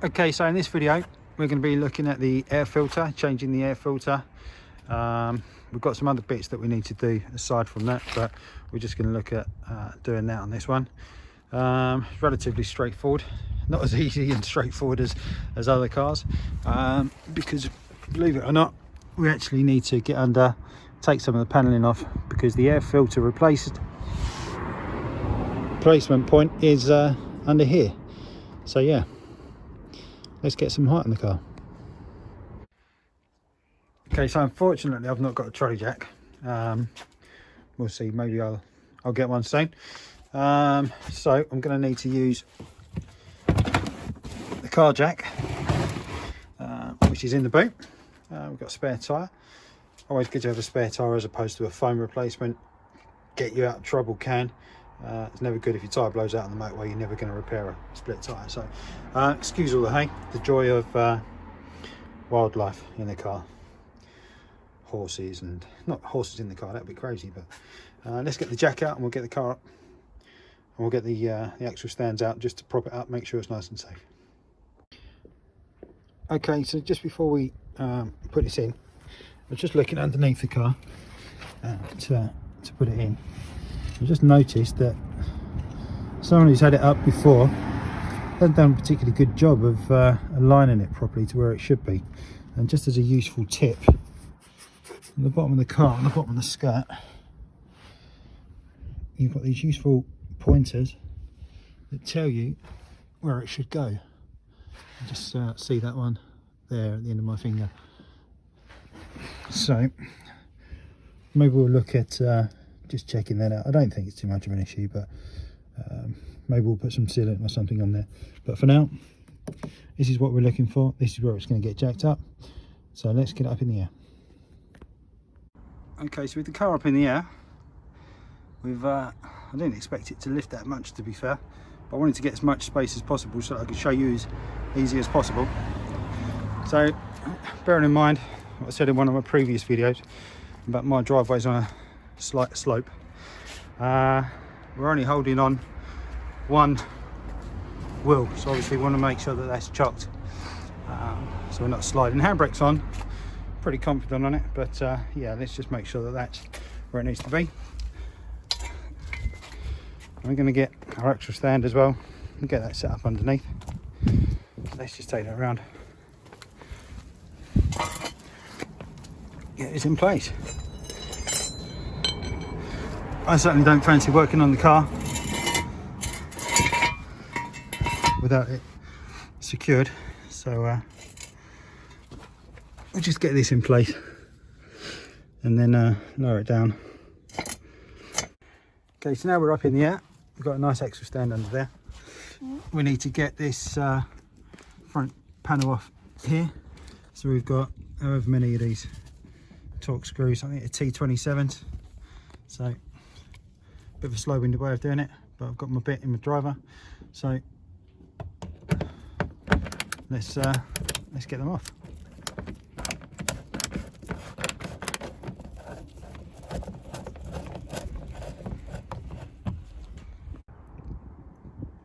Okay, so in this video we're going to be looking at the air filter, changing the air filter. We've got some other bits that we need to do aside from that, but we're just going to look at doing that on this one. It's relatively straightforward, not as easy and straightforward as other cars, because believe it or not, we actually need to get under, take some of the paneling off, because the air filter replacement point is under here. So yeah, let's get some height in the car. Okay, so unfortunately I've not got a trolley jack. We'll see, maybe I'll get one soon. So I'm going to need to use the car jack, which is in the boot. We've got a spare tyre. Always good to have a spare tyre as opposed to a foam replacement. Get you out of trouble, can. It's never good if your tyre blows out on the motorway. You're never going to repair a split tyre. So excuse all the hay, the joy of wildlife in the car. Horses, and not horses in the car, that'd be crazy, but let's get the jack out and we'll get the car up, and we'll get the actual stands out just to prop it up, make sure it's nice and safe. Okay, so just before we put this in, I was just looking underneath the car to put it in. I just noticed that someone who's had it up before hasn't done a particularly good job of aligning it properly to where it should be. And just as a useful tip, on the bottom of the car, on the bottom of the skirt, you've got these useful pointers that tell you where it should go. You just see that one there at the end of my finger. So maybe we'll look at just checking that out. I don't think it's too much of an issue, but maybe we'll put some sealant or something on there. But for now, this is what we're looking for. This is where it's going to get jacked up. So let's get it up in the air. Okay, so with the car up in the air, we've I didn't expect it to lift that much, to be fair, but I wanted to get as much space as possible so that I could show you as easy as possible. So bearing in mind what I said in one of my previous videos about my driveway's on a slight slope, we're only holding on one wheel, so obviously we want to make sure that that's chocked, so we're not sliding. Handbrake's on, pretty confident on it, but yeah, let's just make sure that that's where it needs to be. We're going to get our extra stand as well and get that set up underneath. Let's just take that around, get this in place. I certainly don't fancy working on the car without it secured, so we'll just get this in place and then lower it down. Okay, so now we're up in the air. We've got a nice extra stand under there. We need to get this front panel off here. So we've got however many of these torque screws. I think a T27s. So a bit of a slow-winded way of doing it, but I've got my bit in my driver. So let's get them off.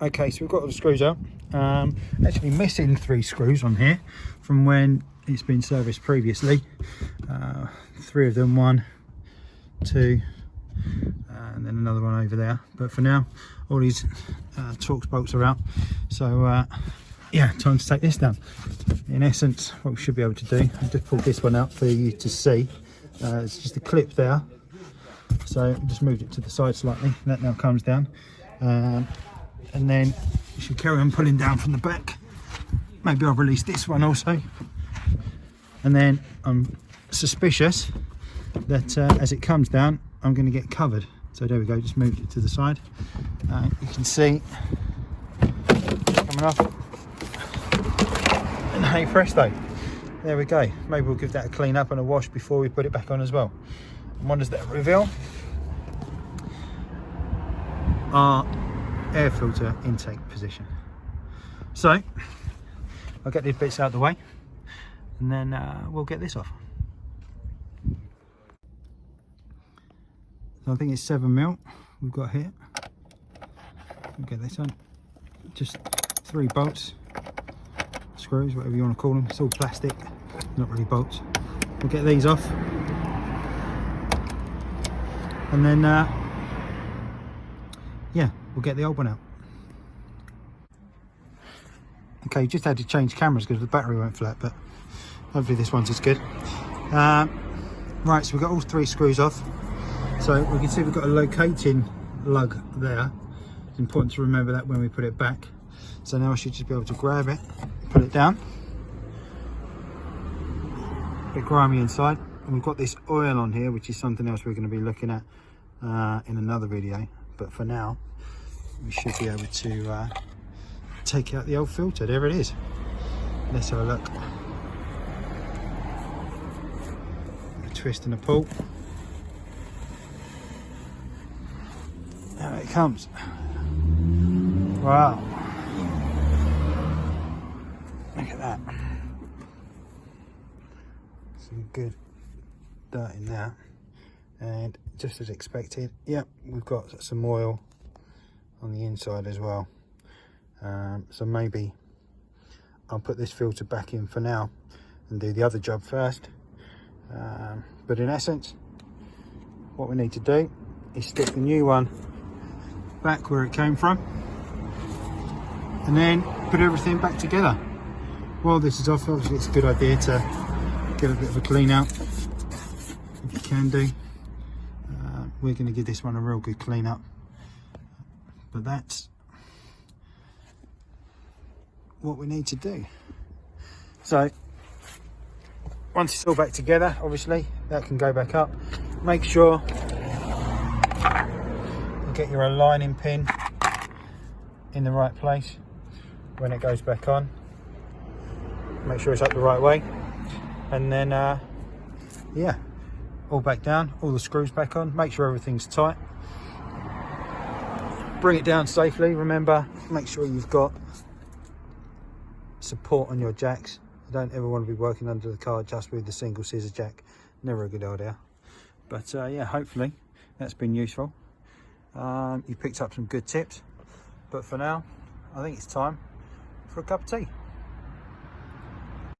Okay, so we've got all the screws out. Actually missing 3 screws on here from when it's been serviced previously. 3 of them, 1, 2, and then another one over there. But for now, all these Torx bolts are out. So yeah, time to take this down. In essence, what we should be able to do, I just pulled this one out for you to see. It's just a clip there. So I just moved it to the side slightly. That now comes down. And then you should carry on pulling down from the back. Maybe I'll release this one also. And then I'm suspicious that as it comes down, I'm going to get covered. So there we go, just moved it to the side. You can see coming off. And hey presto, there we go. Maybe we'll give that a clean up and a wash before we put it back on as well. And what does that reveal? Our air filter intake position. So I'll get these bits out of the way and then we'll get this off. So I think it's 7mm we've got here. We'll get this on. Just 3 bolts screws, whatever you want to call them. It's all plastic, not really bolts. We'll get these off, and then yeah, we'll get the old one out. Okay, just had to change cameras because the battery went flat, but hopefully this one's as good. Right, so we've got all 3 screws off. So we can see we've got a locating lug there. It's important to remember that when we put it back. So now I should just be able to grab it, put it down. A bit grimy inside. And we've got this oil on here, which is something else we're going to be looking at in another video. But for now, we should be able to take out the old filter. There it is. Let's have a look. A twist and a pull. There it comes. Wow. Look at that. Some good dirt in there. And just as expected, yep, we've got some oil on the inside as well. So maybe I'll put this filter back in for now and do the other job first. But in essence, what we need to do is stick the new one back where it came from and then put everything back together. While this is off, obviously it's a good idea to give a bit of a clean out if you can do. We're going to give this one a real good clean up, but that's what we need to do. So once it's all back together, obviously that can go back up. Make sure you get your aligning pin in the right place when it goes back on. Make sure it's up the right way, and then yeah, all back down, all the screws back on. Make sure everything's tight. Bring it down safely. Remember, make sure you've got support on your jacks. You don't ever want to be working under the car just with the single scissor jack. Never a good idea. But yeah, hopefully that's been useful. You picked up some good tips, but for now I think it's time for a cup of tea.